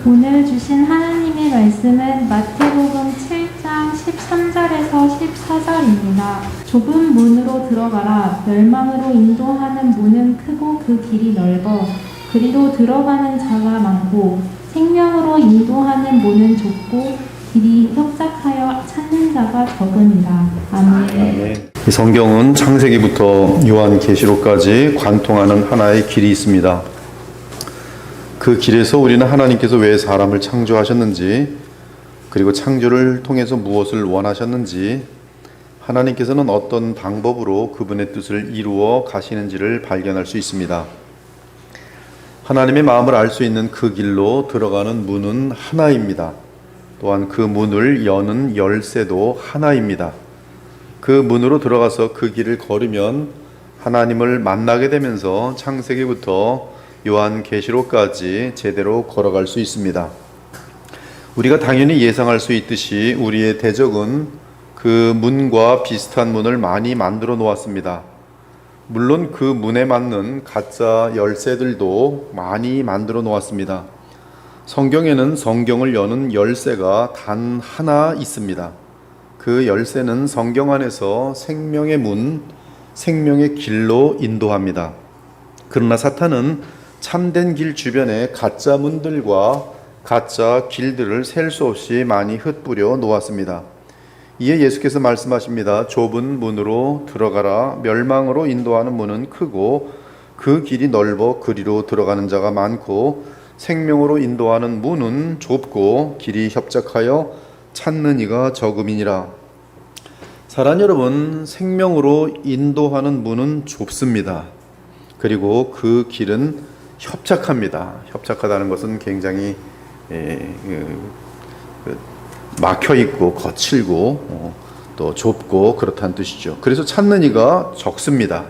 오늘 주신 하나님의 말씀은 마태복음 7장 13절에서 14절입니다. 좁은 문으로 들어가라. 멸망으로 인도하는 문은 크고 그 길이 넓어 그리로 들어가는 자가 많고 생명으로 인도하는 문은 좁고 길이 협착하여 찾는 자가 적으니라. 아멘. 이 성경은 창세기부터 요한계시록까지 관통하는 하나의 길이 있습니다. 그 길에서 우리는 하나님께서 왜 사람을 창조하셨는지, 그리고 창조를 통해서 무엇을 원하셨는지, 하나님께서는 어떤 방법으로 그분의 뜻을 이루어 가시는지를 발견할 수 있습니다. 하나님의 마음을 알 수 있는 그 길로 들어가는 문은 하나입니다. 또한 그 문을 여는 열쇠도 하나입니다. 그 문으로 들어가서 그 길을 걸으면 하나님을 만나게 되면서 창세기부터 요한계시록까지 제대로 걸어갈 수 있습니다. 우리가 당연히 예상할 수 있듯이 우리의 대적은 그 문과 비슷한 문을 많이 만들어 놓았습니다. 물론 그 문에 맞는 가짜 열쇠들도 많이 만들어 놓았습니다. 성경에는 성경을 여는 열쇠가 단 하나 있습니다. 그 열쇠는 성경 안에서 생명의 문, 생명의 길로 인도합니다. 그러나 사탄은 참된 길 주변에 가짜 문들과 가짜 길들을 셀 수 없이 많이 흩뿌려 놓았습니다. 이에 예수께서 말씀하십니다. 좁은 문으로 들어가라. 멸망으로 인도하는 문은 크고 그 길이 넓어 그리로 들어가는 자가 많고 생명으로 인도하는 문은 좁고 길이 협착하여 찾는 이가 적음이니라. 사랑 여러분, 생명으로 인도하는 문은 좁습니다. 그리고 그 길은 협착합니다. 협착하다는 것은 굉장히 막혀있고 거칠고 또 좁고 그렇다는 뜻이죠. 그래서 찾는 이가 적습니다.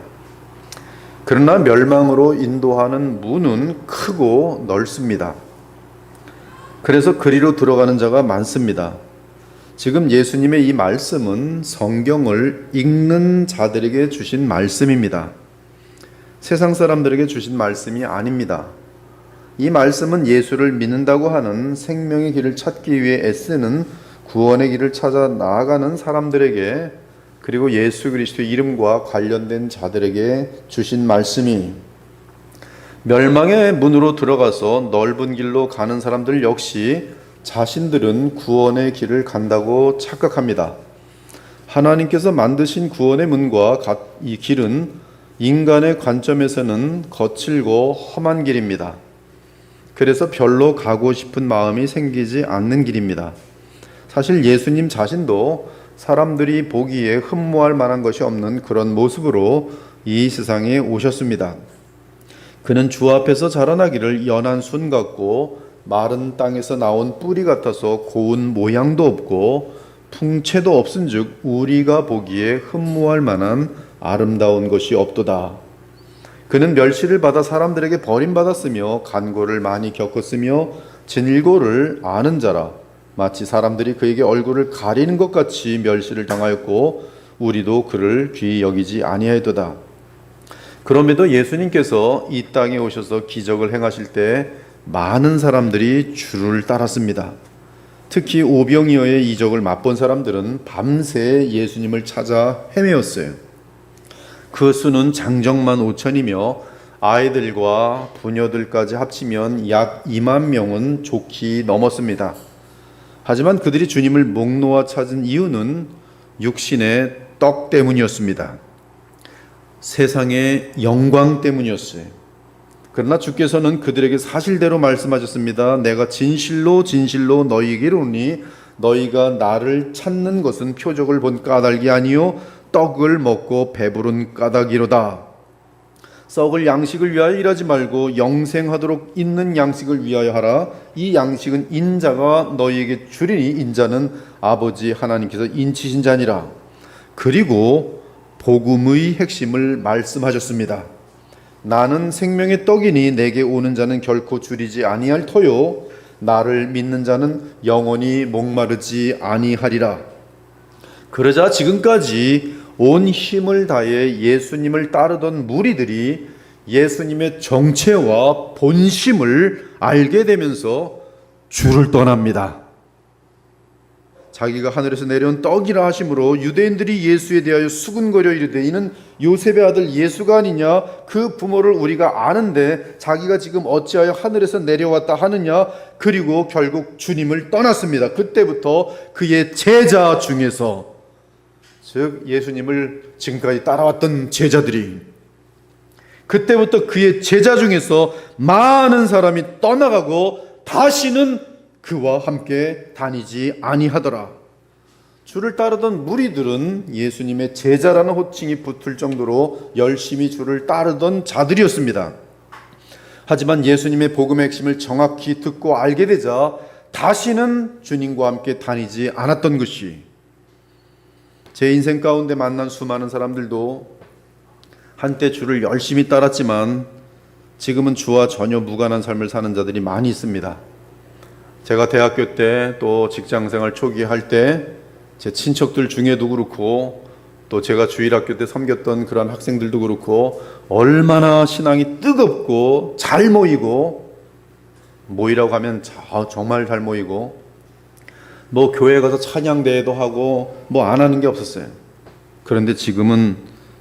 그러나 멸망으로 인도하는 문은 크고 넓습니다. 그래서 그리로 들어가는 자가 많습니다. 지금 예수님의 이 말씀은 성경을 읽는 자들에게 주신 말씀입니다. 세상 사람들에게 주신 말씀이 아닙니다. 이 말씀은 예수를 믿는다고 하는 생명의 길을 찾기 위해 애쓰는 구원의 길을 찾아 나아가는 사람들에게, 그리고 예수 그리스도의 이름과 관련된 자들에게 주신 말씀이, 멸망의 문으로 들어가서 넓은 길로 가는 사람들 역시 자신들은 구원의 길을 간다고 착각합니다. 하나님께서 만드신 구원의 문과 이 길은 인간의 관점에서는 거칠고 험한 길입니다. 그래서 별로 가고 싶은 마음이 생기지 않는 길입니다. 사실 예수님 자신도 사람들이 보기에 흠모할 만한 것이 없는 그런 모습으로 이 세상에 오셨습니다. 그는 주 앞에서 자라나기를 연한 순 같고 마른 땅에서 나온 뿌리 같아서 고운 모양도 없고 풍채도 없은즉 우리가 보기에 흠모할 만한 아름다운 것이 없도다. 그는 멸시를 받아 사람들에게 버림받았으며 간고를 많이 겪었으며 진일고를 아는 자라. 마치 사람들이 그에게 얼굴을 가리는 것 같이 멸시를 당하였고 우리도 그를 귀히 여기지 아니하였도다. 그럼에도 예수님께서 이 땅에 오셔서 기적을 행하실 때 많은 사람들이 주를 따랐습니다. 특히 오병이어의 이적을 맛본 사람들은 밤새 예수님을 찾아 헤매었어요. 그 수는 장정만 5천이며 아이들과 부녀들까지 합치면 약 2만 명은 좋게 넘었습니다. 하지만 그들이 주님을 목 놓아 찾은 이유는 육신의 떡 때문이었습니다. 세상의 영광 때문이었어요. 그러나 주께서는 그들에게 사실대로 말씀하셨습니다. 내가 진실로 진실로 너희에게 이르노니 너희가 나를 찾는 것은 표적을 본 까닭이 아니요 떡을 먹고 배부른 까닭이로다. 썩을 양식을 위하여 일하지 말고 영생하도록 있는 양식을 위하여 하라. 이 양식은 인자가 너희에게 주리니 인자는 아버지 하나님께서 인치신 자니라. 그리고 복음의 핵심을 말씀하셨습니다. 나는 생명의 떡이니 내게 오는 자는 결코 줄이지 아니할 터요 나를 믿는 자는 영원히 목마르지 아니하리라. 그러자 지금까지 온 힘을 다해 예수님을 따르던 무리들이 예수님의 정체와 본심을 알게 되면서 주를 떠납니다. 자기가 하늘에서 내려온 떡이라 하심으로 유대인들이 예수에 대하여 수군거려 이르되 이는 요셉의 아들 예수가 아니냐, 그 부모를 우리가 아는데 자기가 지금 어찌하여 하늘에서 내려왔다 하느냐. 그리고 결국 주님을 떠났습니다. 그때부터 그의 제자 중에서, 즉 예수님을 지금까지 따라왔던 제자들이, 그때부터 그의 제자 중에서 많은 사람이 떠나가고 다시는 그와 함께 다니지 아니하더라. 주를 따르던 무리들은 예수님의 제자라는 호칭이 붙을 정도로 열심히 주를 따르던 자들이었습니다. 하지만 예수님의 복음의 핵심을 정확히 듣고 알게 되자 다시는 주님과 함께 다니지 않았던 것이, 제 인생 가운데 만난 수많은 사람들도 한때 주를 열심히 따랐지만 지금은 주와 전혀 무관한 삶을 사는 자들이 많이 있습니다. 제가 대학교 때 또 직장생활 초기 할 때 제 친척들 중에도 그렇고 또 제가 주일학교 때 섬겼던 그런 학생들도 그렇고 얼마나 신앙이 뜨겁고 잘 모이고, 모이라고 하면 정말 잘 모이고, 뭐 교회 가서 찬양대회도 하고 뭐 안 하는 게 없었어요. 그런데 지금은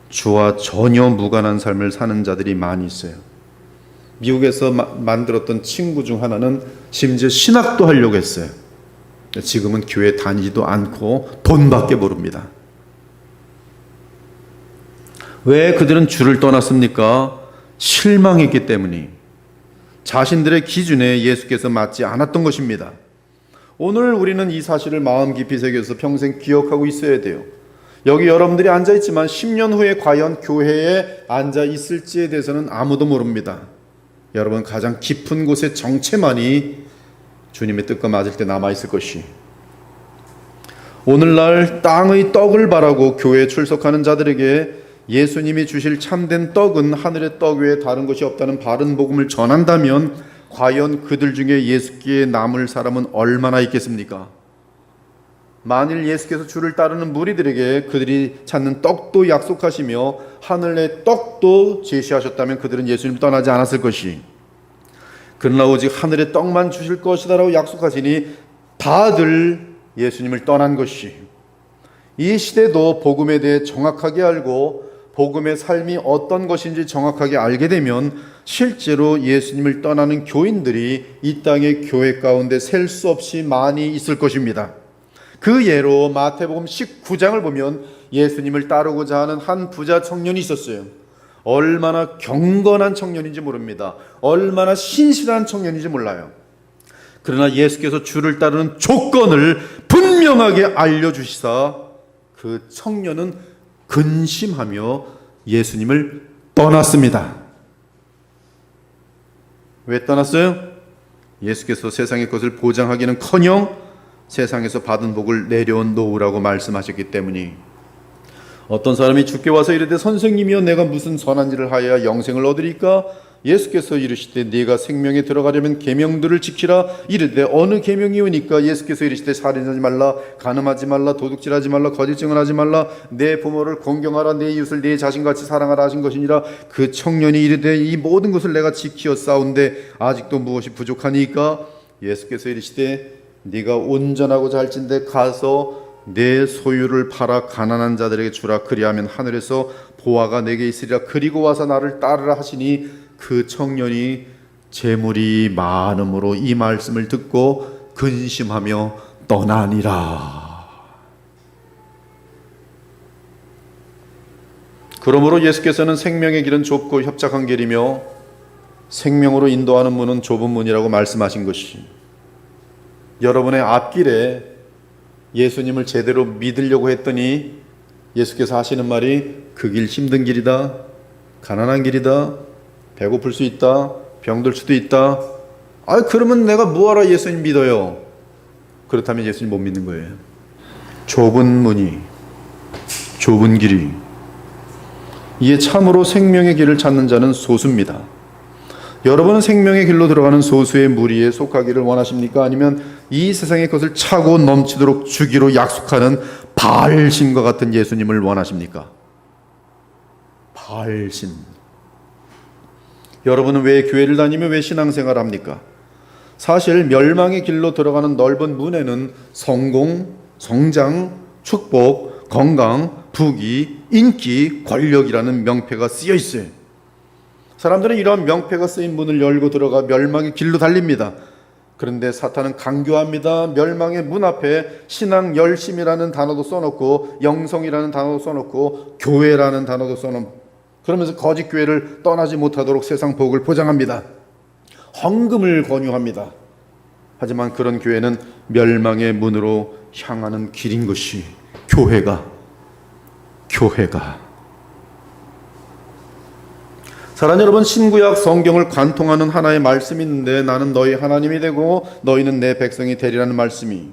주와 전혀 무관한 삶을 사는 자들이 많이 있어요. 미국에서 만들었던 친구 중 하나는 심지어 신학도 하려고 했어요. 지금은 교회 다니지도 않고 돈밖에 모릅니다. 왜 그들은 주를 떠났습니까? 실망했기 때문이, 자신들의 기준에 예수께서 맞지 않았던 것입니다. 오늘 우리는 이 사실을 마음 깊이 새겨서 평생 기억하고 있어야 돼요. 여기 여러분들이 앉아있지만 10년 후에 과연 교회에 앉아있을지에 대해서는 아무도 모릅니다. 여러분 가장 깊은 곳의 정체만이 주님의 뜻과 맞을 때 남아있을 것이, 오늘날 땅의 떡을 바라고 교회에 출석하는 자들에게 예수님이 주실 참된 떡은 하늘의 떡 외에 다른 것이 없다는 바른 복음을 전한다면 과연 그들 중에 예수께 남을 사람은 얼마나 있겠습니까? 만일 예수께서 주를 따르는 무리들에게 그들이 찾는 떡도 약속하시며 하늘의 떡도 제시하셨다면 그들은 예수님을 떠나지 않았을 것이, 그러나 오직 하늘의 떡만 주실 것이다라고 약속하시니 다들 예수님을 떠난 것이, 이 시대도 복음에 대해 정확하게 알고 복음의 삶이 어떤 것인지 정확하게 알게 되면 실제로 예수님을 떠나는 교인들이 이 땅의 교회 가운데 셀 수 없이 많이 있을 것입니다. 그 예로 마태복음 19장을 보면 예수님을 따르고자 하는 한 부자 청년이 있었어요. 얼마나 경건한 청년인지 모릅니다. 얼마나 신실한 청년인지 몰라요. 그러나 예수께서 주를 따르는 조건을 분명하게 알려주시사 그 청년은 근심하며 예수님을 떠났습니다. 왜 떠났어요? 예수께서 세상의 것을 보장하기는커녕 세상에서 받은 복을 내려온 노우라고 말씀하셨기 때문이, 어떤 사람이 주께 와서 이르되 선생님이여 내가 무슨 선한 일을 하여야 영생을 얻으리까? 예수께서 이르시되 네가 생명에 들어가려면 계명들을 지키라. 이르되 어느 계명이오니까? 예수께서 이르시되 살인하지 말라, 간음하지 말라, 도둑질하지 말라, 거짓 증언하지 말라, 내 부모를 공경하라, 내 이웃을 내 자신같이 사랑하라 하신 것이니라. 그 청년이 이르되 이 모든 것을 내가 지키었사온데 아직도 무엇이 부족하니까? 예수께서 이르시되 네가 온전하고 잘진데 가서 내 소유를 팔아 가난한 자들에게 주라. 그리하면 하늘에서 보화가 내게 있으리라. 그리고 와서 나를 따르라 하시니 그 청년이 재물이 많음으로 이 말씀을 듣고 근심하며 떠나니라. 그러므로 예수께서는 생명의 길은 좁고 협착한 길이며 생명으로 인도하는 문은 좁은 문이라고 말씀하신 것이, 여러분의 앞길에 예수님을 제대로 믿으려고 했더니 예수께서 하시는 말이 그 길 힘든 길이다, 가난한 길이다, 배고플 수 있다, 병들 수도 있다. 그러면 내가 뭐하러 예수님 믿어요? 그렇다면 예수님 못 믿는 거예요. 좁은 문이, 좁은 길이, 이에 참으로 생명의 길을 찾는 자는 소수입니다. 여러분은 생명의 길로 들어가는 소수의 무리에 속하기를 원하십니까? 아니면 이 세상의 것을 차고 넘치도록 주기로 약속하는 바알신과 같은 예수님을 원하십니까? 바알신. 여러분은 왜 교회를 다니며 왜 신앙생활을 합니까? 사실 멸망의 길로 들어가는 넓은 문에는 성공, 성장, 축복, 건강, 부귀, 인기, 권력이라는 명패가 쓰여 있어요. 사람들은 이러한 명패가 쓰인 문을 열고 들어가 멸망의 길로 달립니다. 그런데 사탄은 강교합니다. 멸망의 문 앞에 신앙 열심이라는 단어도 써놓고 영성이라는 단어도 써놓고 교회라는 단어도 써놓고 그러면서 거짓 교회를 떠나지 못하도록 세상 복을 포장합니다. 헌금을 권유합니다. 하지만 그런 교회는 멸망의 문으로 향하는 길인 것이 교회가 사랑하는 여러분, 신구약 성경을 관통하는 하나의 말씀이 있는데 나는 너희 하나님이 되고 너희는 내 백성이 되리라는 말씀이,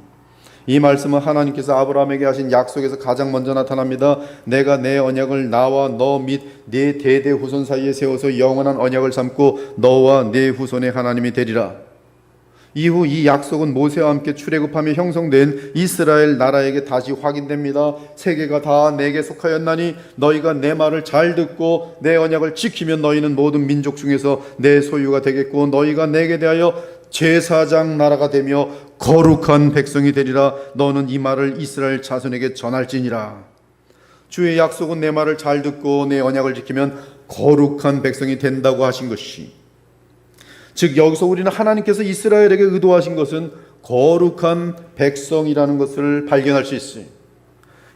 이 말씀은 하나님께서 아브라함에게 하신 약속에서 가장 먼저 나타납니다. 내가 내 언약을 나와 너 및 네 대대 후손 사이에 세워서 영원한 언약을 삼고 너와 네 후손의 하나님이 되리라. 이후 이 약속은 모세와 함께 출애굽하며 형성된 이스라엘 나라에게 다시 확인됩니다. 세계가 다 내게 속하였나니 너희가 내 말을 잘 듣고 내 언약을 지키면 너희는 모든 민족 중에서 내 소유가 되겠고 너희가 내게 대하여 제사장 나라가 되며 거룩한 백성이 되리라. 너는 이 말을 이스라엘 자손에게 전할지니라. 주의 약속은 내 말을 잘 듣고 내 언약을 지키면 거룩한 백성이 된다고 하신 것이, 즉 여기서 우리는 하나님께서 이스라엘에게 의도하신 것은 거룩한 백성이라는 것을 발견할 수 있어요.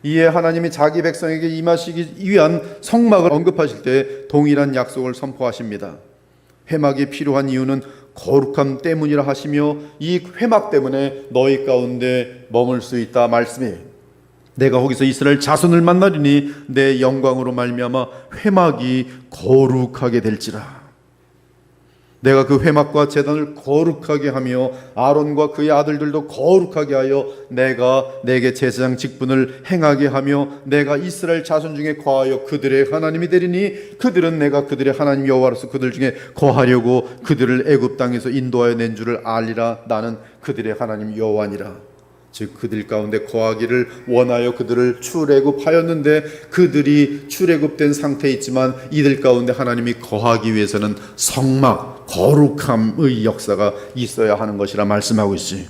이에 하나님이 자기 백성에게 임하시기 위한 성막을 언급하실 때 동일한 약속을 선포하십니다. 회막이 필요한 이유는 거룩함 때문이라 하시며 이 회막 때문에 너희 가운데 머물 수 있다 말씀이에요. 내가 거기서 이스라엘 자손을 만나리니 내 영광으로 말미암아 회막이 거룩하게 될지라. 내가 그 회막과 제단을 거룩하게 하며 아론과 그의 아들들도 거룩하게 하여 내가 내게 제사장 직분을 행하게 하며 내가 이스라엘 자손 중에 거하여 그들의 하나님이 되리니 그들은 내가 그들의 하나님 여호와로서 그들 중에 거하려고 그들을 애굽 땅에서 인도하여 낸 줄을 알리라. 나는 그들의 하나님 여호와니라. 즉 그들 가운데 거하기를 원하여 그들을 출애굽하였는데 그들이 출애굽된 상태에 있지만 이들 가운데 하나님이 거하기 위해서는 성막, 거룩함의 역사가 있어야 하는 것이라 말씀하고 있어요.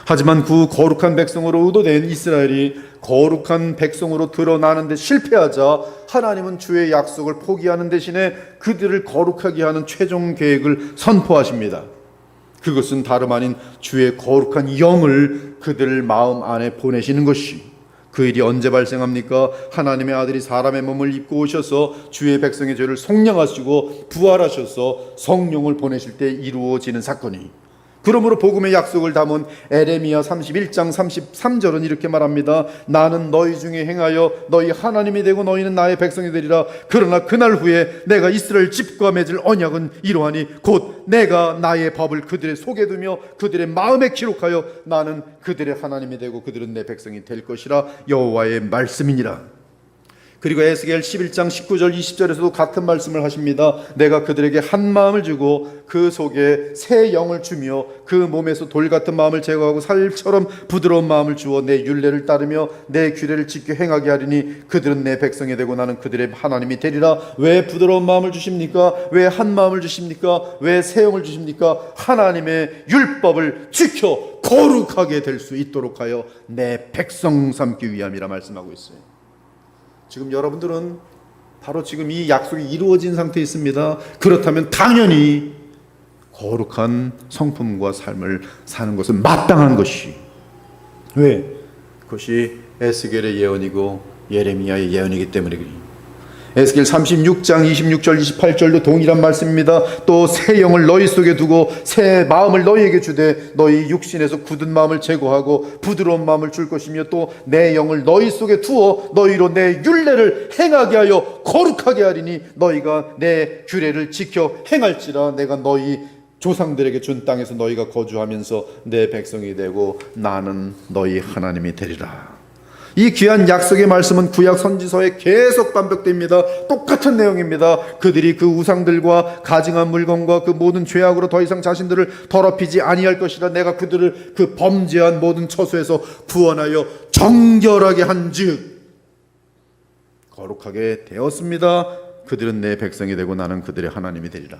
하지만 그 거룩한 백성으로 의도된 이스라엘이 거룩한 백성으로 드러나는 데 실패하자 하나님은 주의 약속을 포기하는 대신에 그들을 거룩하게 하는 최종 계획을 선포하십니다. 그것은 다름 아닌 주의 거룩한 영을 그들 마음 안에 보내시는 것이, 그 일이 언제 발생합니까? 하나님의 아들이 사람의 몸을 입고 오셔서 주의 백성의 죄를 속량하시고 부활하셔서 성령을 보내실 때 이루어지는 사건이, 그러므로 복음의 약속을 담은 에레미야 31장 33절은 이렇게 말합니다. 나는 너희 중에 행하여 너희 하나님이 되고 너희는 나의 백성이 되리라. 그러나 그날 후에 내가 이스라엘 집과 맺을 언약은 이러하니 곧 내가 나의 법을 그들의 속에 두며 그들의 마음에 기록하여 나는 그들의 하나님이 되고 그들은 내 백성이 될 것이라. 여호와의 말씀이니라. 그리고 에스겔 11장 19절 20절에서도 같은 말씀을 하십니다. 내가 그들에게 한 마음을 주고 그 속에 새 영을 주며 그 몸에서 돌 같은 마음을 제거하고 살처럼 부드러운 마음을 주어 내 율례를 따르며 내 규례를 지켜 행하게 하리니 그들은 내 백성이 되고 나는 그들의 하나님이 되리라. 왜 부드러운 마음을 주십니까? 왜 한 마음을 주십니까? 왜 새 영을 주십니까? 하나님의 율법을 지켜 거룩하게 될 수 있도록 하여 내 백성 삼기 위함이라 말씀하고 있어요. 지금 여러분들은 바로 지금 이 약속이 이루어진 상태에 있습니다. 그렇다면 당연히 거룩한 성품과 삶을 사는 것은 마땅한 것이, 왜? 그것이 에스겔의 예언이고 예레미야의 예언이기 때문에 그래요. 에스겔 36장 26절 28절도 동일한 말씀입니다. 또 새 영을 너희 속에 두고 새 마음을 너희에게 주되 너희 육신에서 굳은 마음을 제거하고 부드러운 마음을 줄 것이며 또 내 영을 너희 속에 두어 너희로 내 율례를 행하게 하여 거룩하게 하리니 너희가 내 규례를 지켜 행할지라. 내가 너희 조상들에게 준 땅에서 너희가 거주하면서 내 백성이 되고 나는 너희 하나님이 되리라. 이 귀한 약속의 말씀은 구약 선지서에 계속 반복됩니다. 똑같은 내용입니다. 그들이 그 우상들과 가증한 물건과 그 모든 죄악으로 더 이상 자신들을 더럽히지 아니할 것이라. 내가 그들을 그 범죄한 모든 처소에서 구원하여 정결하게 한즉 거룩하게 되었습니다. 그들은 내 백성이 되고 나는 그들의 하나님이 되리라.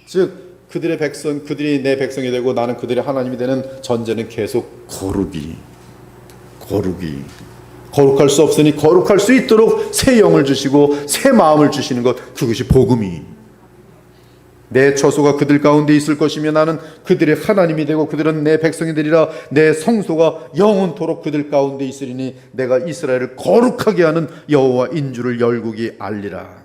즉 그들의 백성, 그들이 내 백성이 되고 나는 그들의 하나님이 되는 전제는 계속 거룩이. 거룩할 수 없으니 거룩할 수 있도록 새 영을 주시고 새 마음을 주시는 것, 그것이 복음이. 내 처소가 그들 가운데 있을 것이며 나는 그들의 하나님이 되고 그들은 내 백성이 되리라. 내 성소가 영원토록 그들 가운데 있으리니 내가 이스라엘을 거룩하게 하는 여호와인 줄을 열국이 알리라.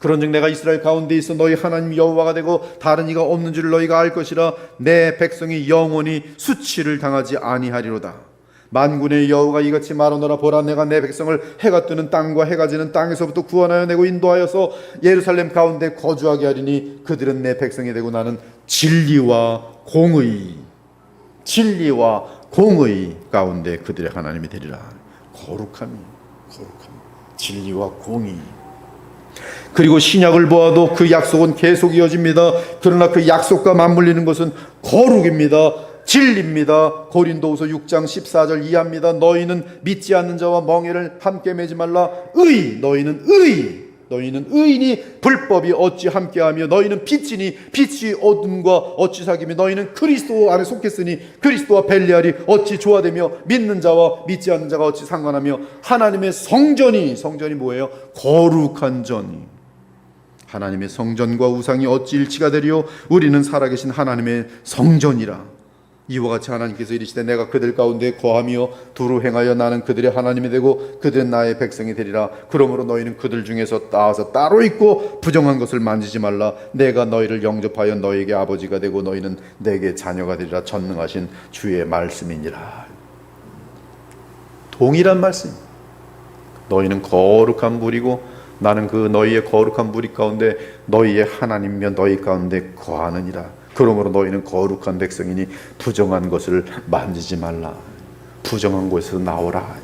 그런즉 내가 이스라엘 가운데 있어 너희 하나님 여호와가 되고 다른 이가 없는 줄을 너희가 알 것이라. 내 백성이 영원히 수치를 당하지 아니하리로다. 만군의 여호와가 이같이 말하노라. 보라, 내가 내 백성을 해가 뜨는 땅과 해가 지는 땅에서부터 구원하여 내고 인도하여서 예루살렘 가운데 거주하게 하리니 그들은 내 백성이 되고 나는 진리와 공의 가운데 그들의 하나님이 되리라. 거룩함이 진리와 공의. 그리고 신약을 보아도 그 약속은 계속 이어집니다. 그러나 그 약속과 맞물리는 것은 거룩입니다. 진리입니다. 고린도후서 6장 14절 이하입니다. 너희는 믿지 않는 자와 멍에를 함께 매지 말라. 너희는 의인이 불법이 어찌 함께하며 너희는 빛이니 빛이 어둠과 어찌 사귀며 너희는 그리스도 안에 속했으니 그리스도와 벨리알이 어찌 조화되며 믿는 자와 믿지 않는 자가 어찌 상관하며 하나님의 성전이 뭐예요? 거룩한 전이. 하나님의 성전과 우상이 어찌 일치가 되리요? 우리는 살아계신 하나님의 성전이라. 이와 같이 하나님께서 이르시되 내가 그들 가운데 거하며 두루 행하여 나는 그들의 하나님이 되고 그들은 나의 백성이 되리라. 그러므로 너희는 그들 중에서 나와서 따로 있고 부정한 것을 만지지 말라. 내가 너희를 영접하여 너희에게 아버지가 되고 너희는 내게 자녀가 되리라. 전능하신 주의 말씀이니라. 동일한 말씀. 너희는 거룩한 무리고 나는 그 너희의 거룩한 무리 가운데 너희의 하나님이며 너희 가운데 거하느니라. 그러므로 너희는 거룩한 백성이니 부정한 것을 만지지 말라. 부정한 곳에서 나오라.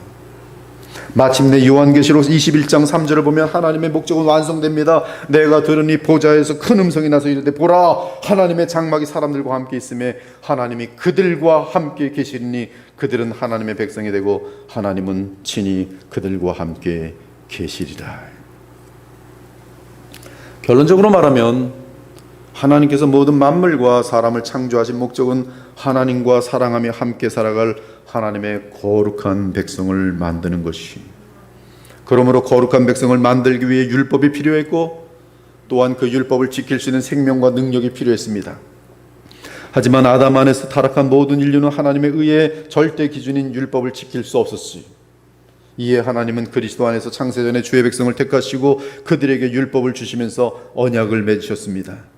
마침내 요한계시록 21장 3절을 보면 하나님의 목적은 완성됩니다. 내가 들으니 보좌에서 큰 음성이 나서 이르되 보라, 하나님의 장막이 사람들과 함께 있음에 하나님이 그들과 함께 계시리니 그들은 하나님의 백성이 되고 하나님은 친히 그들과 함께 계시리라. 결론적으로 말하면 하나님께서 모든 만물과 사람을 창조하신 목적은 하나님과 사랑하며 함께 살아갈 하나님의 거룩한 백성을 만드는 것이. 그러므로 거룩한 백성을 만들기 위해 율법이 필요했고 또한 그 율법을 지킬 수 있는 생명과 능력이 필요했습니다. 하지만 아담 안에서 타락한 모든 인류는 하나님의 의의 절대 기준인 율법을 지킬 수 없었어요. 이에 하나님은 그리스도 안에서 창세전에 주의 백성을 택하시고 그들에게 율법을 주시면서 언약을 맺으셨습니다.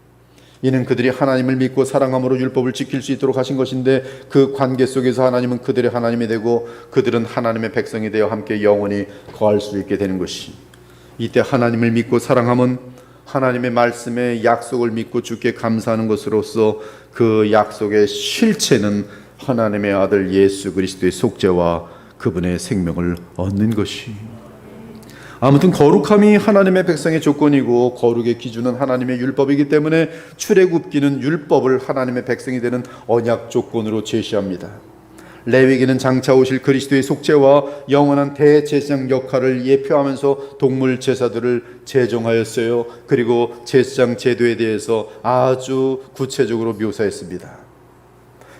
이는 그들이 하나님을 믿고 사랑함으로 율법을 지킬 수 있도록 하신 것인데 그 관계 속에서 하나님은 그들의 하나님이 되고 그들은 하나님의 백성이 되어 함께 영원히 거할 수 있게 되는 것이. 이때 하나님을 믿고 사랑함은 하나님의 말씀에 약속을 믿고 주께 감사하는 것으로서 그 약속의 실체는 하나님의 아들 예수 그리스도의 속죄와 그분의 생명을 얻는 것이. 아무튼 거룩함이 하나님의 백성의 조건이고 거룩의 기준은 하나님의 율법이기 때문에 출애굽기는 율법을 하나님의 백성이 되는 언약 조건으로 제시합니다. 레위기는 장차 오실 그리스도의 속죄와 영원한 대제사장 역할을 예표하면서 동물 제사들을 제정하였어요. 그리고 제사장 제도에 대해서 아주 구체적으로 묘사했습니다.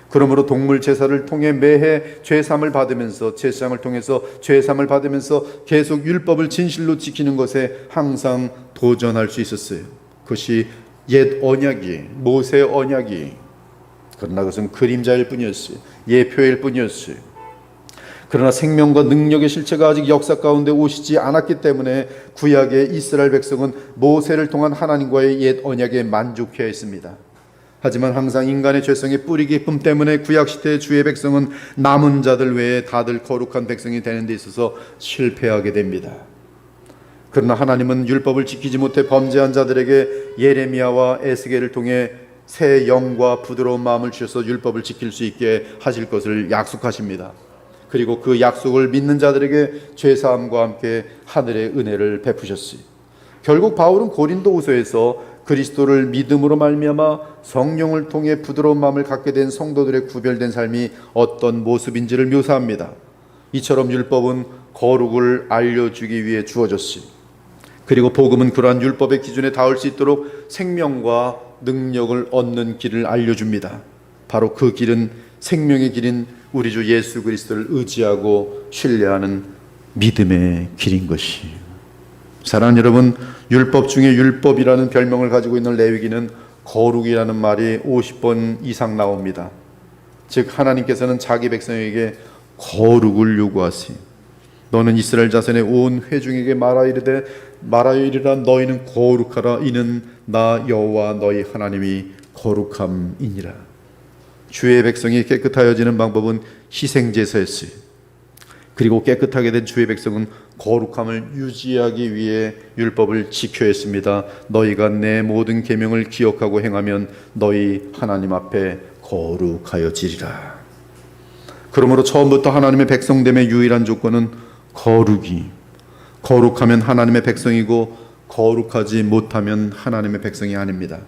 그러므로 동물 제사를 통해 매해 죄삼을 받으면서 제사장을 통해서 죄삼을 받으면서 계속 율법을 진실로 지키는 것에 항상 도전할 수 있었어요. 그것이 옛 언약이, 모세 언약이. 그러나 그것은 그림자일 뿐이었어요. 예표일 뿐이었어요. 그러나 생명과 능력의 실체가 아직 역사 가운데 오시지 않았기 때문에 구약의 이스라엘 백성은 모세를 통한 하나님과의 옛 언약에 만족해야 했습니다. 하지만 항상 인간의 죄성의 뿌리 깊음 때문에 구약시대의 주의 백성은 남은 자들 외에 다들 거룩한 백성이 되는 데 있어서 실패하게 됩니다. 그러나 하나님은 율법을 지키지 못해 범죄한 자들에게 예레미야와 에스겔을 통해 새 영과 부드러운 마음을 주셔서 율법을 지킬 수 있게 하실 것을 약속하십니다. 그리고 그 약속을 믿는 자들에게 죄사함과 함께 하늘의 은혜를 베푸셨어요. 결국 바울은 고린도후서에서 그리스도를 믿음으로 말미암아 성령을 통해 부드러운 마음을 갖게 된 성도들의 구별된 삶이 어떤 모습인지를 묘사합니다. 이처럼 율법은 거룩을 알려주기 위해 주어졌습니다. 그리고 복음은 그러한 율법의 기준에 닿을 수 있도록 생명과 능력을 얻는 길을 알려줍니다. 바로 그 길은 생명의 길인 우리 주 예수 그리스도를 의지하고 신뢰하는 믿음의 길인 것이. 사랑하는 여러분, 율법 중에 율법이라는 별명을 가지고 있는 레위기는 거룩이라는 말이 50번 이상 나옵니다. 즉 하나님께서는 자기 백성에게 거룩을 요구하세요. 너는 이스라엘 자손의 온 회중에게 말하여 이르라 너희는 거룩하라 이는 나 여호와 너희 하나님이 거룩함이니라. 주의 백성이 깨끗하여지는 방법은 희생제사였어요. 그리고 깨끗하게 된 주의 백성은 거룩함을 유지하기 위해 율법을 지켜야 했습니다. 너희가 내 모든 계명을 기억하고 행하면 너희 하나님 앞에 거룩하여지리라. 그러므로 처음부터 하나님의 백성됨의 유일한 조건은 거룩하면 하나님의 백성이고 거룩하지 못하면 하나님의 백성이 아닙니다.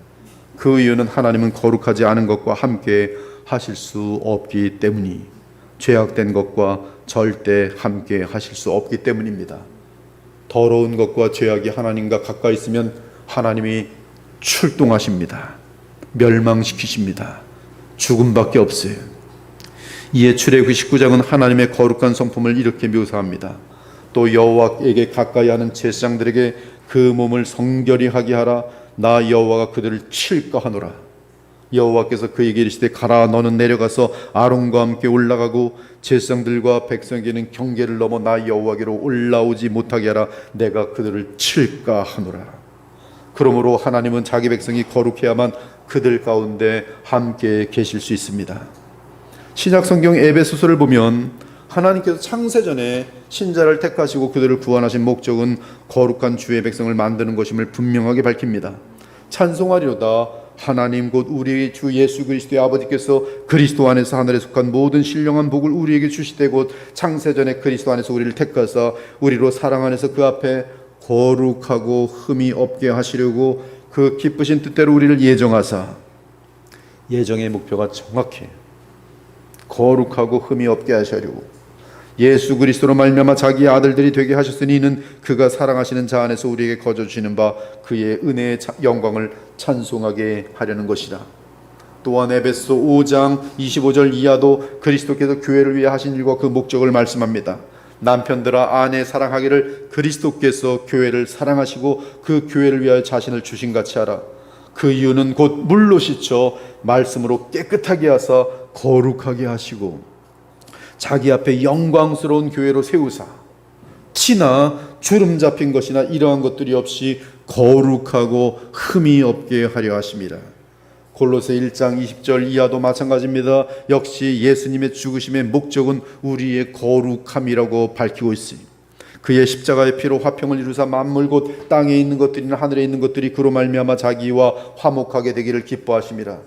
그 이유는 하나님은 거룩하지 않은 것과 함께 하실 수 없기 때문이, 죄악된 것과 절대 함께 하실 수 없기 때문입니다. 더러운 것과 죄악이 하나님과 가까이 있으면 하나님이 출동하십니다. 멸망시키십니다. 죽음밖에 없어요. 이에 출애굽기 19장은 하나님의 거룩한 성품을 이렇게 묘사합니다. 또 여호와에게 가까이 하는 제사장들에게 그 몸을 성결히 하게 하라. 나 여호와가 그들을 칠까 하노라. 여호와께서 그에게 이르시되 가라 너는 내려가서 아론과 함께 올라가고 제사장들과 백성에게는 경계를 넘어 나 여호와께로 올라오지 못하게 하라. 내가 그들을 칠까 하노라. 그러므로 하나님은 자기 백성이 거룩해야만 그들 가운데 함께 계실 수 있습니다. 신약 성경 에베소서를 보면 하나님께서 창세전에 신자를 택하시고 그들을 구원하신 목적은 거룩한 주의 백성을 만드는 것임을 분명하게 밝힙니다. 찬송하리로다 하나님 곧 우리 주 예수 그리스도의 아버지께서 그리스도 안에서 하늘에 속한 모든 신령한 복을 우리에게 주시되 곧 창세전에 그리스도 안에서 우리를 택하사 우리로 사랑 안에서 그 앞에 거룩하고 흠이 없게 하시려고 그 기쁘신 뜻대로 우리를 예정하사. 예정의 목표가 정확해. 거룩하고 흠이 없게 하시려고 예수 그리스도로 말미암아 자기의 아들들이 되게 하셨으니 이는 그가 사랑하시는 자 안에서 우리에게 거저 주시는 바 그의 은혜의 영광을 찬송하게 하려는 것이라. 또한 에베소 5장 25절 이하도 그리스도께서 교회를 위해 하신 일과 그 목적을 말씀합니다. 남편들아 아내 사랑하기를 그리스도께서 교회를 사랑하시고 그 교회를 위하여 자신을 주신 같이 하라. 그 이유는 곧 물로 씻어 말씀으로 깨끗하게 하사 거룩하게 하시고 자기 앞에 영광스러운 교회로 세우사 티나 주름 잡힌 것이나 이러한 것들이 없이 거룩하고 흠이 없게 하려 하심이라. 골로새 1장 20절 이하도 마찬가지입니다. 역시 예수님의 죽으심의 목적은 우리의 거룩함이라고 밝히고 있으니 그의 십자가의 피로 화평을 이루사 만물 곧 땅에 있는 것들이나 하늘에 있는 것들이 그로 말미암아 자기와 화목하게 되기를 기뻐하심이라.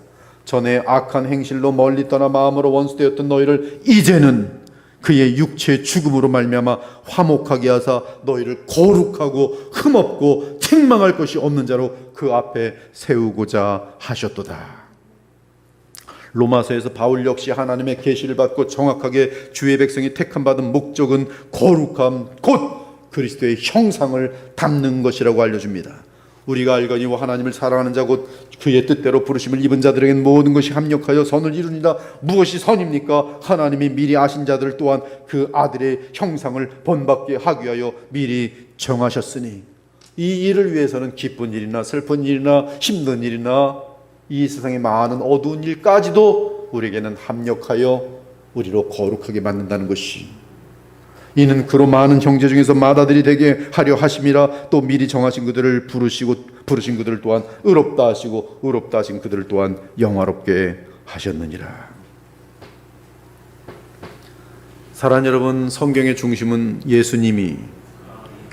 전에 악한 행실로 멀리 떠나 마음으로 원수되었던 너희를 이제는 그의 육체의 죽음으로 말미암아 화목하게 하사 너희를 거룩하고 흠없고 책망할 것이 없는 자로 그 앞에 세우고자 하셨도다. 로마서에서 바울 역시 하나님의 계시를 받고 정확하게 주의 백성이 택함 받은 목적은 거룩함 곧 그리스도의 형상을 담는 것이라고 알려줍니다. 우리가 알거니와 하나님을 사랑하는 자 곧 그의 뜻대로 부르심을 입은 자들에게는 모든 것이 합력하여 선을 이루니라. 무엇이 선입니까? 하나님이 미리 아신 자들 또한 그 아들의 형상을 본받게 하기 위하여 미리 정하셨으니 이 일을 위해서는 기쁜 일이나 슬픈 일이나 힘든 일이나 이 세상의 많은 어두운 일까지도 우리에게는 합력하여 우리로 거룩하게 만든다는 것이, 이는 그로 많은 형제 중에서 맏아들이 되게 하려 하심이라. 또 미리 정하신 그들을 부르신 그들을 또한 의롭다 하시고 의롭다 하신 그들을 또한 영화롭게 하셨느니라. 사랑하는 여러분, 성경의 중심은 예수님이,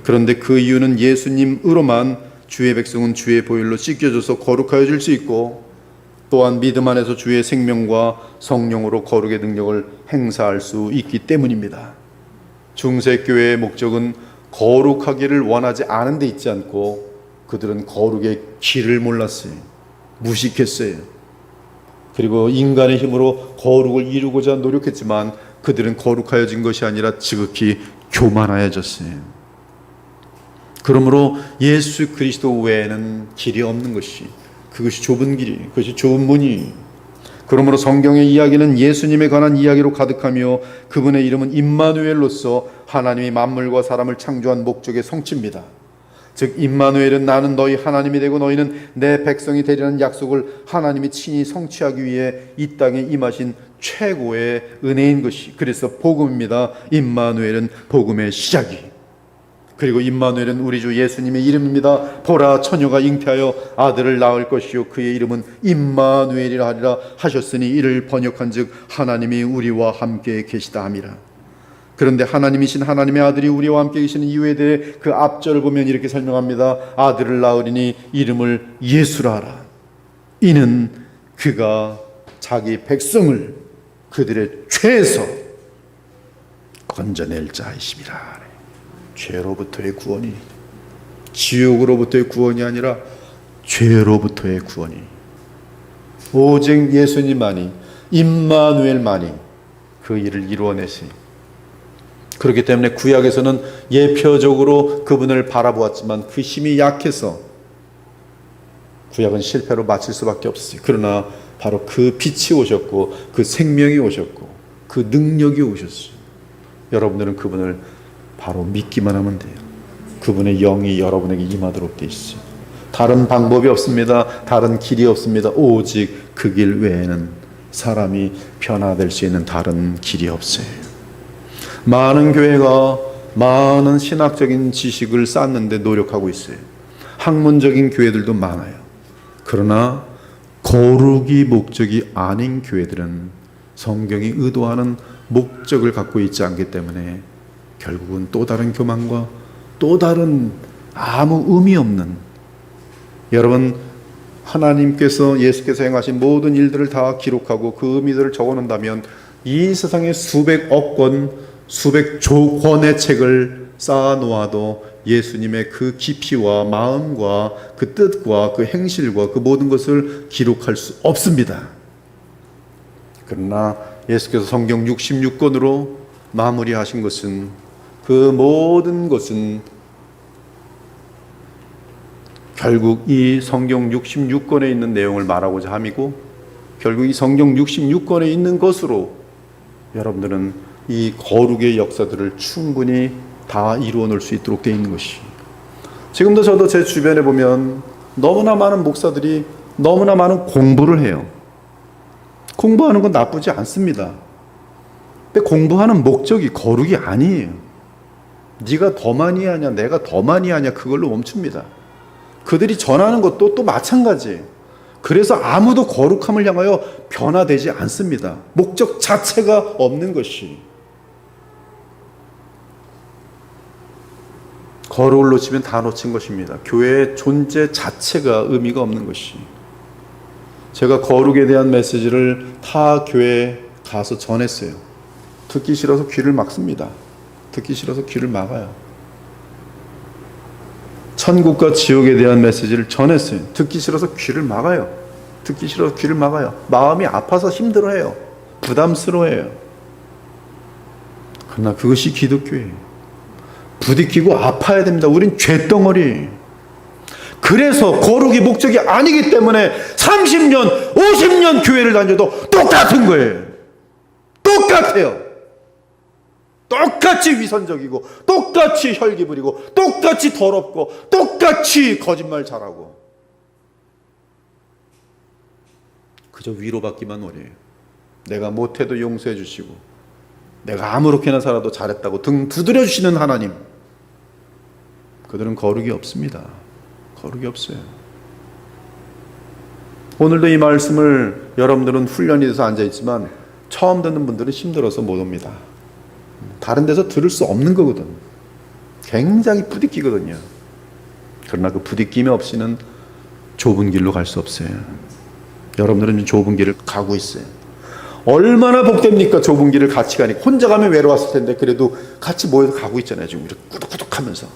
그런데 그 이유는 예수님으로만 주의 백성은 주의 보혈로 씻겨져서 거룩하여질 수 있고 또한 믿음 안에서 주의 생명과 성령으로 거룩의 능력을 행사할 수 있기 때문입니다. 중세교회의 목적은 거룩하기를 원하지 않은 데 있지 않고 그들은 거룩의 길을 몰랐어요. 무식했어요. 그리고 인간의 힘으로 거룩을 이루고자 노력했지만 그들은 거룩하여진 것이 아니라 지극히 교만하여졌어요. 그러므로 예수 그리스도 외에는 길이 없는 것이, 그것이 좁은 길이, 그것이 좁은 문이. 그러므로 성경의 이야기는 예수님에 관한 이야기로 가득하며 그분의 이름은 임마누엘로서 하나님이 만물과 사람을 창조한 목적의 성취입니다. 즉 임마누엘은 나는 너희 하나님이 되고 너희는 내 백성이 되리라는 약속을 하나님이 친히 성취하기 위해 이 땅에 임하신 최고의 은혜인 것이, 그래서 복음입니다. 임마누엘은 복음의 시작이. 그리고 임마누엘은 우리 주 예수님의 이름입니다. 보라 처녀가 잉태하여 아들을 낳을 것이요 그의 이름은 임마누엘이라 하리라 하셨으니 이를 번역한즉 하나님이 우리와 함께 계시다 함이라. 그런데 하나님이신 하나님의 아들이 우리와 함께 계시는 이유에 대해 그 앞절을 보면 이렇게 설명합니다. 아들을 낳으리니 이름을 예수라 하라. 이는 그가 자기 백성을 그들의 죄에서 건져낼 자이심이라. 죄로부터의 구원이, 지옥으로부터의 구원이 아니라 죄로부터의 구원이, 오직 예수님만이, 임마누엘만이 그 일을 이루어내시니. 그렇기 때문에 구약에서는 예표적으로 그분을 바라보았지만 그 힘이 약해서 구약은 실패로 마칠 수밖에 없었어요. 그러나 바로 그 빛이 오셨고 그 생명이 오셨고 그 능력이 오셨어요. 여러분들은 그분을 바로 믿기만 하면 돼요. 그분의 영이 여러분에게 임하도록 되어 있어요. 다른 방법이 없습니다. 다른 길이 없습니다. 오직 그 길 외에는 사람이 변화될 수 있는 다른 길이 없어요. 많은 교회가 많은 신학적인 지식을 쌓는데 노력하고 있어요. 학문적인 교회들도 많아요. 그러나 거룩이 목적이 아닌 교회들은 성경이 의도하는 목적을 갖고 있지 않기 때문에 결국은 또 다른 교만과 또 다른 아무 의미 없는, 여러분 하나님께서 예수께서 행하신 모든 일들을 다 기록하고 그 의미들을 적어놓는다면 이 세상에 수백억 권 수백조 권의 책을 쌓아놓아도 예수님의 그 깊이와 마음과 그 뜻과 그 행실과 그 모든 것을 기록할 수 없습니다. 그러나 예수께서 성경 66권으로 마무리하신 것은, 그 모든 것은 결국 이 성경 66권에 있는 내용을 말하고자 함이고, 결국 이 성경 66권에 있는 것으로 여러분들은 이 거룩의 역사들을 충분히 다 이루어 놓을 수 있도록 되어 있는 것이. 지금도 저도 제 주변에 보면 너무나 많은 목사들이 너무나 많은 공부를 해요. 공부하는 건 나쁘지 않습니다. 근데 공부하는 목적이 거룩이 아니에요. 네가 더 많이 하냐, 내가 더 많이 하냐, 그걸로 멈춥니다. 그들이 전하는 것도 또 마찬가지예요. 그래서 아무도 거룩함을 향하여 변화되지 않습니다. 목적 자체가 없는 것이. 거룩을 놓치면 다 놓친 것입니다. 교회의 존재 자체가 의미가 없는 것이. 제가 거룩에 대한 메시지를 타 교회에 가서 전했어요. 듣기 싫어서 귀를 막습니다. 듣기 싫어서 귀를 막아요. 천국과 지옥에 대한 메시지를 전했어요. 듣기 싫어서 귀를 막아요. 듣기 싫어서 귀를 막아요. 마음이 아파서 힘들어해요. 부담스러워해요. 그러나 그것이 기독교예요. 부딪히고 아파야 됩니다. 우린 죄덩어리. 그래서 거룩이 목적이 아니기 때문에 30년, 50년 교회를 다녀도 똑같은 거예요. 똑같아요. 똑같이 위선적이고 똑같이 혈기 부리고 똑같이 더럽고 똑같이 거짓말 잘하고 그저 위로받기만 원해요. 내가 못해도 용서해 주시고 내가 아무렇게나 살아도 잘했다고 등 두드려 주시는 하나님. 그들은 거룩이 없습니다. 거룩이 없어요. 오늘도 이 말씀을 여러분들은 훈련이 돼서 앉아있지만 처음 듣는 분들은 힘들어서 못 옵니다. 다른 데서 들을 수 없는 거거든. 굉장히 부딪히거든요. 그러나 그 부딪힘이 없이는 좁은 길로 갈 수 없어요. 여러분들은 좁은 길을 가고 있어요. 얼마나 복됩니까? 좁은 길을 같이 가니까. 혼자 가면 외로웠을 텐데 그래도 같이 모여서 가고 있잖아요. 지금 이렇게 꾸덕꾸덕 하면서.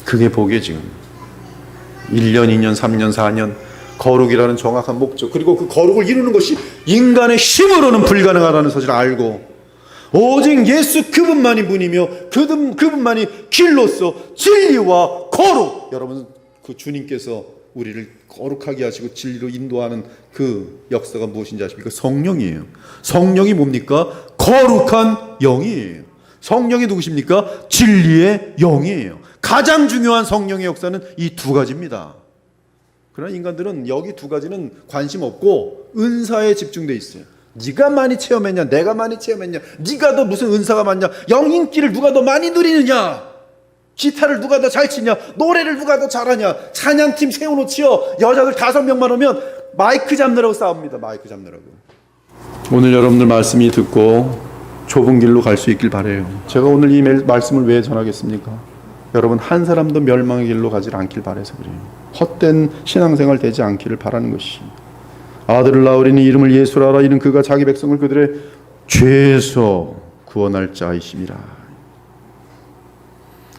그게 복이에요. 지금 1년, 2년, 3년, 4년 거룩이라는 정확한 목적, 그리고 그 거룩을 이루는 것이 인간의 힘으로는 불가능하다는 사실을 알고 오직 예수 그분만이 문이며 그분만이 길로서 진리와 거룩. 여러분 그 주님께서 우리를 거룩하게 하시고 진리로 인도하는 그 역사가 무엇인지 아십니까? 성령이에요. 성령이 뭡니까? 거룩한 영이에요. 성령이 누구십니까? 진리의 영이에요. 가장 중요한 성령의 역사는 이 두 가지입니다. 그러나 인간들은 여기 두 가지는 관심 없고 은사에 집중돼 있어요. 네가 많이 체험했냐, 내가 많이 체험했냐, 네가 더 무슨 은사가 많냐, 영인기를 누가 더 많이 누리느냐, 기타를 누가 더 잘 치냐, 노래를 누가 더 잘하냐, 찬양팀 세워놓지요. 여자들 5명만 오면 마이크 잡느라고 싸웁니다. 마이크 잡느라고. 오늘 여러분들 말씀이 듣고 좁은 길로 갈 수 있길 바라요. 제가 오늘 이 말씀을 왜 전하겠습니까? 여러분 한 사람도 멸망의 길로 가지 않길 바라서 그래요. 헛된 신앙생활 되지 않기를 바라는 것이. 아들을 낳으리니 이름을 예수라 하라. 이는 그가 자기 백성을 그들의 죄에서 구원할 자이심이라.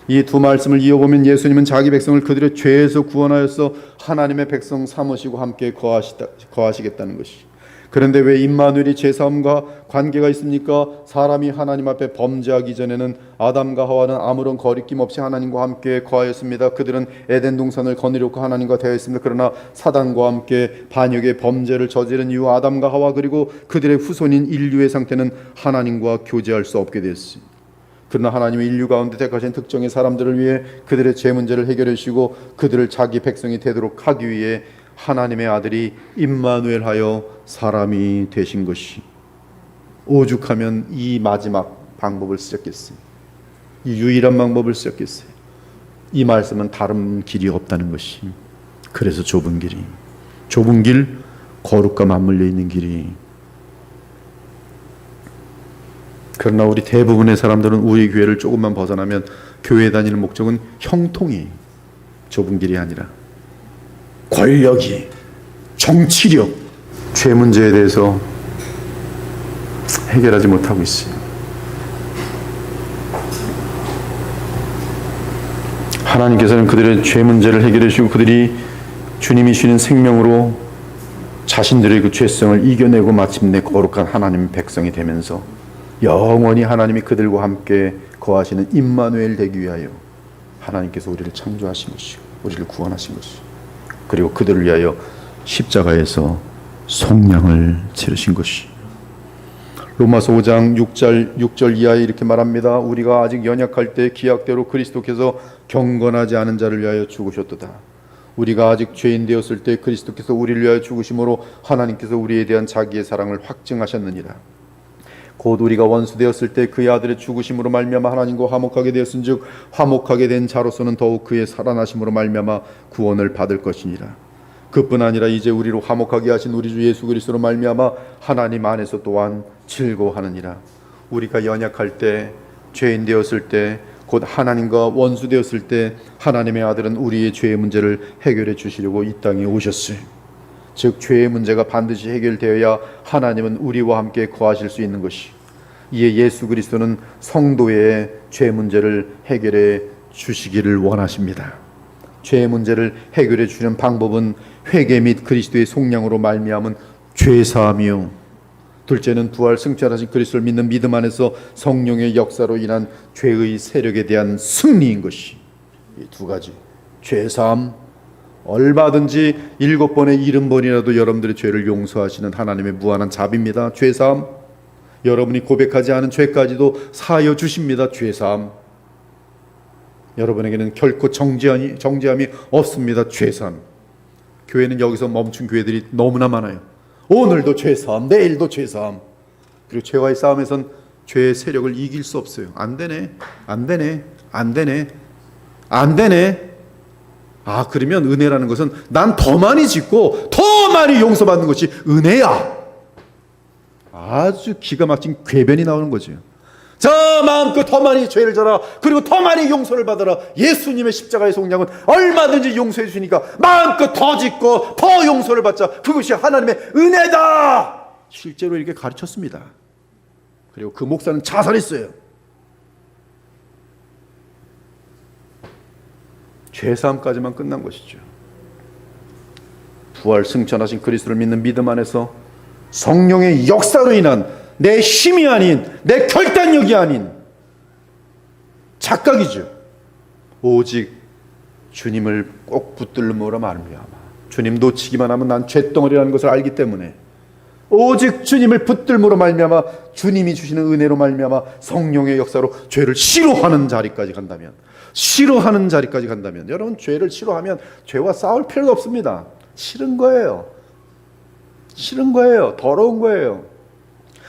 이 두 말씀을 이어보면 예수님은 자기 백성을 그들의 죄에서 구원하여서 하나님의 백성 삼으시고 함께 거하시겠다는 것이. 그런데 왜 임마누엘이 제사함과 관계가 있습니까? 사람이 하나님 앞에 범죄하기 전에는 아담과 하와는 아무런 거리낌 없이 하나님과 함께 거하였습니다. 그들은 에덴 동산을 거느렸고 하나님과 대화했습니다. 그러나 사단과 함께 반역의 범죄를 저지른 이후 아담과 하와 그리고 그들의 후손인 인류의 상태는 하나님과 교제할 수 없게 됐습니다. 그러나 하나님은 인류 가운데 택하신 특정의 사람들을 위해 그들의 죄 문제를 해결해 주시고 그들을 자기 백성이 되도록 하기 위해 하나님의 아들이 임마누엘하여 사람이 되신 것이. 오죽하면 이 마지막 방법을 쓰셨겠어요. 이 유일한 방법을 쓰셨겠어요. 이 말씀은 다른 길이 없다는 것이. 그래서 좁은 길이, 좁은 길, 거룩과 맞물려 있는 길이. 그러나 우리 대부분의 사람들은 우리 교회를 조금만 벗어나면 교회 다니는 목적은 형통이, 좁은 길이 아니라 권력이, 정치력, 죄 문제에 대해서 해결하지 못하고 있어요. 하나님께서는 그들의 죄 문제를 해결해 주시고 그들이 주님이 주시는 생명으로 자신들의 그 죄성을 이겨내고 마침내 거룩한 하나님의 백성이 되면서 영원히 하나님이 그들과 함께 거하시는 임마누엘 되기 위하여 하나님께서 우리를 창조하신 것이고 우리를 구원하신 것이고 그리고 그들을 위하여 십자가에서 속량을 치르신 것이. 로마서 5장 6절 이하에 이렇게 말합니다. 우리가 아직 연약할 때 기약대로 그리스도께서 경건하지 않은 자를 위하여 죽으셨도다. 우리가 아직 죄인 되었을 때 그리스도께서 우리를 위하여 죽으심으로 하나님께서 우리에 대한 자기의 사랑을 확증하셨느니라. 곧 우리가 원수 되었을 때 그의 아들의 죽으심으로 말미암아 하나님과 화목하게 되었은즉 화목하게 된 자로서는 더욱 그의 살아나심으로 말미암아 구원을 받을 것이니라. 그뿐 아니라 이제 우리로 화목하게 하신 우리 주 예수 그리스도로 말미암아 하나님 안에서 또한 즐거워하느니라. 우리가 연약할 때, 죄인 되었을 때, 곧 하나님과 원수 되었을 때 하나님의 아들은 우리의 죄의 문제를 해결해 주시려고 이 땅에 오셨어요. 즉 죄의 문제가 반드시 해결되어야 하나님은 우리와 함께 거하실 수 있는 것이. 이에 예수 그리스도는 성도의 죄 문제를 해결해 주시기를 원하십니다. 죄의 문제를 해결해 주는 방법은 회개 및 그리스도의 속량으로 말미암은 죄사함이요, 둘째는 부활 승천하신 그리스도를 믿는 믿음 안에서 성령의 역사로 인한 죄의 세력에 대한 승리인 것이. 이 두 가지, 죄사함, 얼마든지 7번에 70번이라도 여러분들의 죄를 용서하시는 하나님의 무한한 자비입니다. 죄사함, 여러분이 고백하지 않은 죄까지도 사하여 주십니다. 죄사함, 여러분에게는 결코 정죄함이 없습니다. 죄사함. 교회는 여기서 멈춘 교회들이 너무나 많아요. 오늘도 죄사함, 내일도 죄사함. 그리고 죄와의 싸움에선 죄의 세력을 이길 수 없어요. 안 되네. 아, 그러면 은혜라는 것은 난 더 많이 짓고 더 많이 용서받는 것이 은혜야. 아주 기가 막힌 궤변이 나오는 거죠. 저 마음껏 더 많이 죄를 져라. 그리고 더 많이 용서를 받아라. 예수님의 십자가의 속량은 얼마든지 용서해 주시니까 마음껏 더 짓고 더 용서를 받자. 그것이 하나님의 은혜다. 실제로 이렇게 가르쳤습니다. 그리고 그 목사는 자살했어요. 죄사함까지만 끝난 것이죠. 부활 승천하신 그리스도를 믿는 믿음 안에서 성령의 역사로 인한 내 힘이 아닌, 내 결단력이 아닌 착각이죠. 오직 주님을 꼭 붙들므로 말미암아, 주님 놓치기만 하면 난 쇳덩어리라는 것을 알기 때문에 오직 주님을 붙들므로 말미암아, 주님이 주시는 은혜로 말미암아 성령의 역사로 죄를 싫어하는 자리까지 간다면, 여러분, 죄를 싫어하면 죄와 싸울 필요도 없습니다. 싫은 거예요. 더러운 거예요.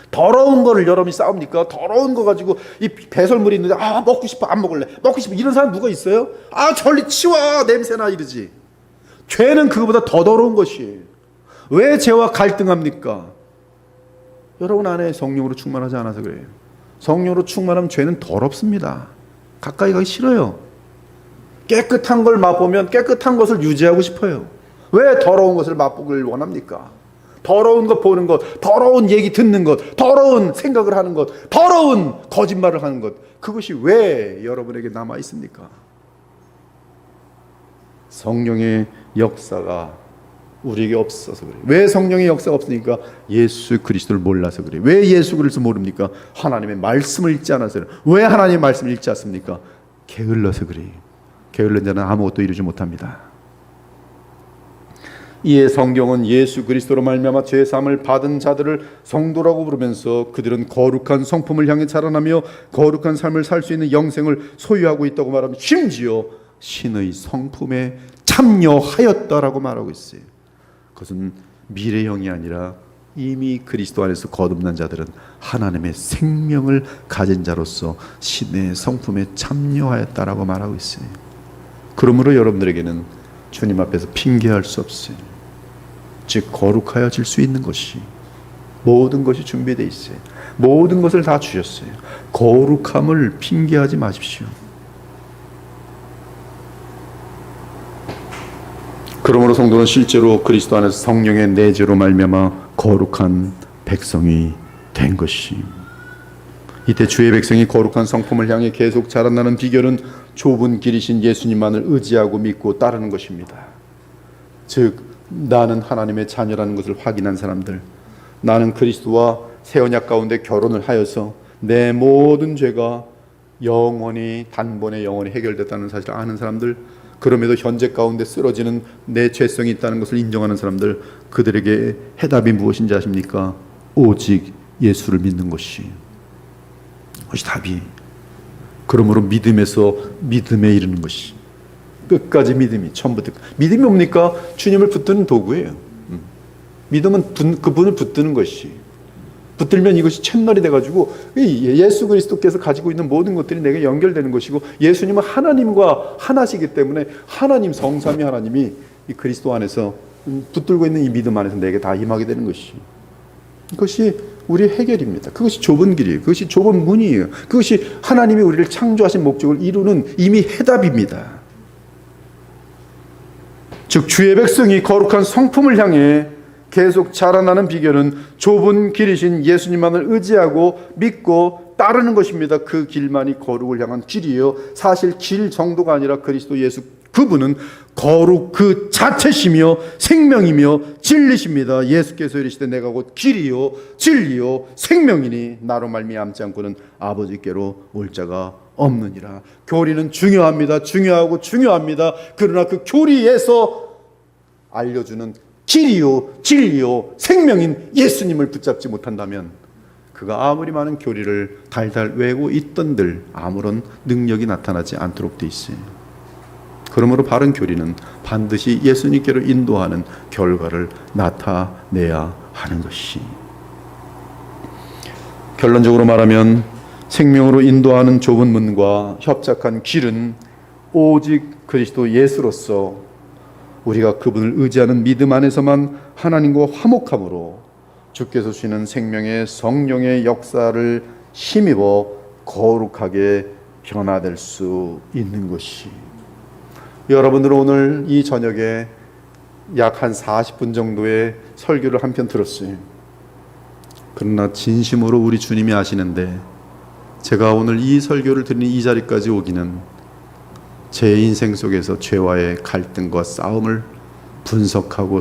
더러운 거를 여러분이 싸웁니까? 더러운 거 가지고 이 배설물이 있는데 먹고 싶어, 안 먹을래, 먹고 싶어, 이런 사람 누가 있어요? 저리 치워, 냄새나, 이러지. 죄는 그거보다 더 더러운 것이. 왜 죄와 갈등합니까? 여러분 안에 성령으로 충만하지 않아서 그래요. 성령으로 충만하면 죄는 더럽습니다. 가까이 가기 싫어요. 깨끗한 걸 맛보면 깨끗한 것을 유지하고 싶어요. 왜 더러운 것을 맛보길 원합니까? 더러운 것 보는 것, 더러운 얘기 듣는 것, 더러운 생각을 하는 것, 더러운 거짓말을 하는 것, 그것이 왜 여러분에게 남아 있습니까? 성령의 역사가 우리에게 없어서 그래요. 왜 성령의 역사가 없으니까? 예수 그리스도를 몰라서 그래요. 왜 예수 그리스도를 모릅니까? 하나님의 말씀을 읽지 않아서 그래요. 왜 하나님의 말씀을 읽지 않습니까? 게을러서 그래요. 게을른 자는 아무것도 이루지 못합니다. 이에 성경은 예수 그리스도로 말미암아 죄 사함을 받은 자들을 성도라고 부르면서 그들은 거룩한 성품을 향해 자라나며 거룩한 삶을 살 수 있는 영생을 소유하고 있다고 말하며, 심지어 신의 성품에 참여하였다라고 말하고 있어요. 그것은 미래형이 아니라 이미 그리스도 안에서 거듭난 자들은 하나님의 생명을 가진 자로서 신의 성품에 참여하였다라고 말하고 있어요. 그러므로 여러분들에게는 주님 앞에서 핑계할 수 없어요. 즉 거룩하여질 수 있는 것이, 모든 것이 준비되어 있어요. 모든 것을 다 주셨어요. 거룩함을 핑계하지 마십시오. 그러므로 성도는 실제로 그리스도 안에서 성령의 내재로 말미암아 거룩한 백성이 된 것이, 이때 주의 백성이 거룩한 성품을 향해 계속 자라나는 비결은 좁은 길이신 예수님만을 의지하고 믿고 따르는 것입니다. 즉 나는 하나님의 자녀라는 것을 확인한 사람들, 나는 그리스도와 새 언약 가운데 결혼을 하여서 내 모든 죄가 영원히, 단번에 영원히 해결됐다는 사실을 아는 사람들, 그럼에도 현재 가운데 쓰러지는 내 죄성이 있다는 것을 인정하는 사람들, 그들에게 해답이 무엇인지 아십니까? 오직 예수를 믿는 것이, 그것이 답이. 그러므로 믿음에서 믿음에 이르는 것이, 끝까지 믿음이, 처음부터. 믿음이 뭡니까? 주님을 붙드는 도구예요. 믿음은 그분을 붙드는 것이, 붙들면 이것이 채널이 돼가지고 예수 그리스도께서 가지고 있는 모든 것들이 내게 연결되는 것이고, 예수님은 하나님과 하나시기 때문에 하나님, 성삼위 하나님이 이 그리스도 안에서 붙들고 있는 이 믿음 안에서 내게 다 임하게 되는 것이, 그것이 우리의 해결입니다. 그것이 좁은 길이에요. 그것이 좁은 문이에요. 그것이 하나님이 우리를 창조하신 목적을 이루는 이미 해답입니다. 즉 주의 백성이 거룩한 성품을 향해 계속 자라나는 비결은 좁은 길이신 예수님만을 의지하고 믿고 따르는 것입니다. 그 길만이 거룩을 향한 길이에요. 사실 길 정도가 아니라 그리스도 예수, 그분은 거룩 그 자체시며 생명이며 진리십니다. 예수께서 이르시되 내가 곧 길이요 진리요 생명이니 나로 말미암지 않고는 아버지께로 올 자가 없느니라. 교리는 중요합니다. 중요합니다. 그러나 그 교리에서 알려주는 길이요 진리요 생명인 예수님을 붙잡지 못한다면 그가 아무리 많은 교리를 달달 외우고 있던들 아무런 능력이 나타나지 않도록 돼 있어요. 그러므로 바른 교리는 반드시 예수님께로 인도하는 결과를 나타내야 하는 것이, 결론적으로 말하면 생명으로 인도하는 좁은 문과 협착한 길은 오직 그리스도 예수로서 우리가 그분을 의지하는 믿음 안에서만 하나님과 화목함으로 주께서 주시는 생명의 성령의 역사를 힘입어 거룩하게 변화될 수 있는 것이, 여러분들은 오늘 이 저녁에 약 한 40분 정도의 설교를 한 편 들었어요. 그러나 진심으로 우리 주님이 아시는데 제가 오늘 이 설교를 드리는 이 자리까지 오기는 제 인생 속에서 죄와의 갈등과 싸움을 분석하고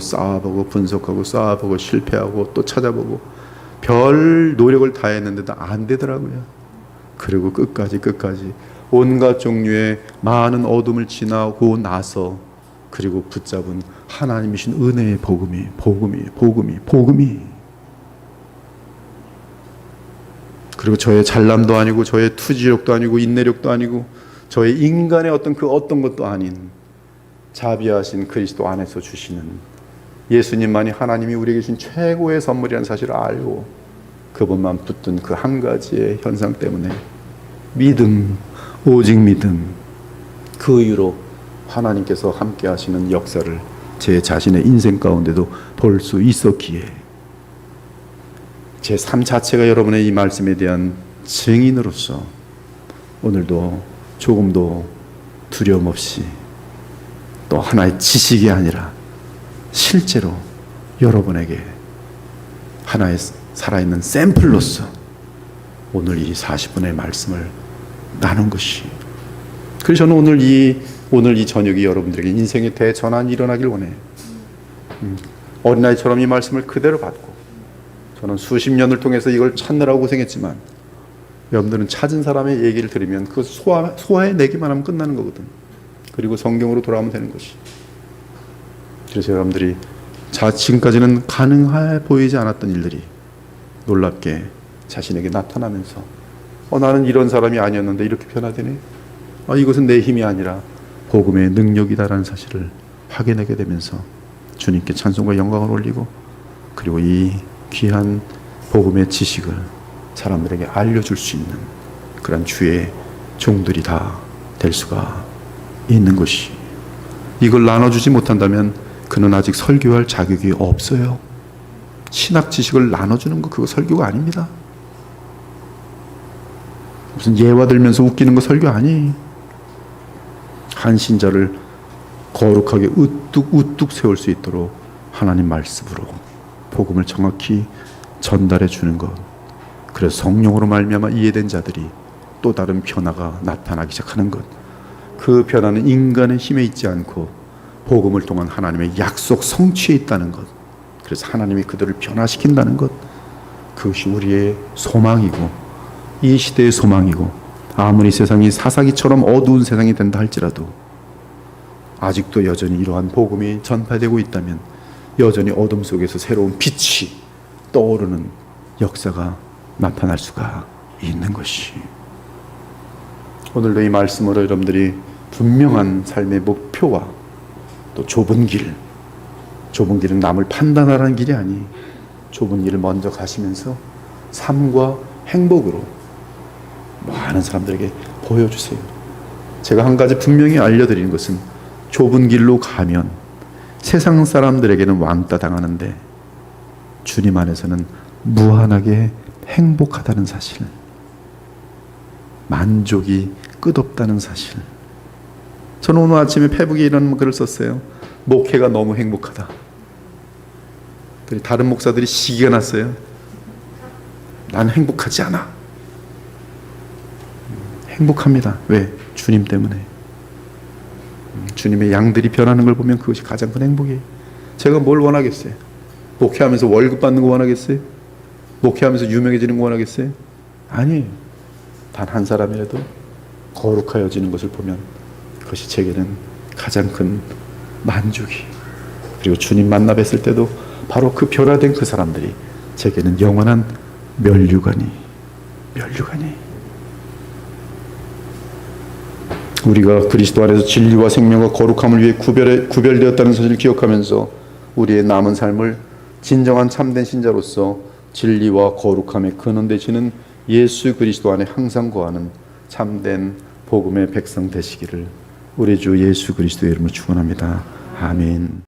그리고 끝까지 온갖 종류의 많은 어둠을 지나고 나서 그리고 붙잡은 하나님이신 은혜의 복음이 그리고 저의 잘남도 아니고 저의 투지력도 아니고 인내력도 아니고 저의 인간의 어떤 것도 아닌 자비하신 그리스도 안에서 주시는 예수님만이 하나님이 우리에게 주신 최고의 선물이라는 사실을 알고 그분만 붙든 그 한 가지의 현상 때문에 믿음, 오직 믿음, 그 이유로 하나님께서 함께 하시는 역사를 제 자신의 인생 가운데도 볼 수 있었기에 제 삶 자체가 여러분의 이 말씀에 대한 증인으로서 오늘도 조금도 두려움 없이 또 하나의 지식이 아니라 실제로 여러분에게 하나의 살아있는 샘플로서 오늘 이 40분의 말씀을 나눈 것이, 그래서 저는 오늘 이 저녁이 여러분들에게 인생의 대전환이 일어나길 원해요. 어린아이처럼 이 말씀을 그대로 받고, 저는 수십 년을 통해서 이걸 찾느라고 고생했지만 여러분들은 찾은 사람의 얘기를 들으면 그 소화해내기만 하면 끝나는 거거든. 그리고 성경으로 돌아오면 되는 것이. 그래서 여러분들이 지금까지는 가능해 보이지 않았던 일들이 놀랍게 자신에게 나타나면서 나는 이런 사람이 아니었는데 이렇게 변화되네. 이것은 내 힘이 아니라 복음의 능력이다라는 사실을 확인하게 되면서 주님께 찬송과 영광을 올리고, 그리고 이 귀한 복음의 지식을 사람들에게 알려줄 수 있는 그런 주의 종들이 다 될 수가 있는 것이, 이걸 나눠주지 못한다면 그는 아직 설교할 자격이 없어요. 신학 지식을 나눠주는 거 그거 설교가 아닙니다. 무슨 예화 들면서 웃기는 거 설교 아니. 한 신자를 거룩하게 우뚝 세울 수 있도록 하나님 말씀으로 복음을 정확히 전달해 주는 것, 그래서 성령으로 말미암아 이해된 자들이 또 다른 변화가 나타나기 시작하는 것, 그 변화는 인간의 힘에 있지 않고 복음을 통한 하나님의 약속 성취에 있다는 것, 그래서 하나님이 그들을 변화시킨다는 것, 그것이 우리의 소망이고 이 시대의 소망이고, 아무리 세상이 사사기처럼 어두운 세상이 된다 할지라도 아직도 여전히 이러한 복음이 전파되고 있다면 여전히 어둠 속에서 새로운 빛이 떠오르는 역사가 나타날 수가 있는 것이, 오늘도 이 말씀으로 여러분들이 분명한 삶의 목표와 또 좁은 길은 남을 판단하라는 길이 아니, 좁은 길을 먼저 가시면서 삶과 행복으로 많은 사람들에게 보여주세요. 제가 한 가지 분명히 알려드리는 것은, 좁은 길로 가면 세상 사람들에게는 왕따 당하는데 주님 안에서는 무한하게 행복하다는 사실, 만족이 끝없다는 사실. 저는 오늘 아침에 페북에 이런 글을 썼어요. 목회가 너무 행복하다. 다른 목사들이 시기가 났어요. 난 행복하지 않아. 행복합니다. 왜? 주님 때문에. 주님의 양들이 변하는 걸 보면 그것이 가장 큰 행복이에요. 제가 뭘 원하겠어요? 목회하면서 월급 받는 거 원하겠어요? 목회하면서 유명해지는 거 원하겠어요? 아니에요. 단 한 사람이라도 거룩하여지는 것을 보면 그것이 제게는 가장 큰 만족이, 그리고 주님 만나 뵀을 때도 바로 그 변화된 그 사람들이 제게는 영원한 면류관이. 우리가 그리스도 안에서 진리와 생명과 거룩함을 위해 구별되었다는 사실을 기억하면서 우리의 남은 삶을 진정한 참된 신자로서 진리와 거룩함의 근원 되시는 예수 그리스도 안에 항상 거하는 참된 복음의 백성 되시기를 우리 주 예수 그리스도의 이름으로 축원합니다. 아멘.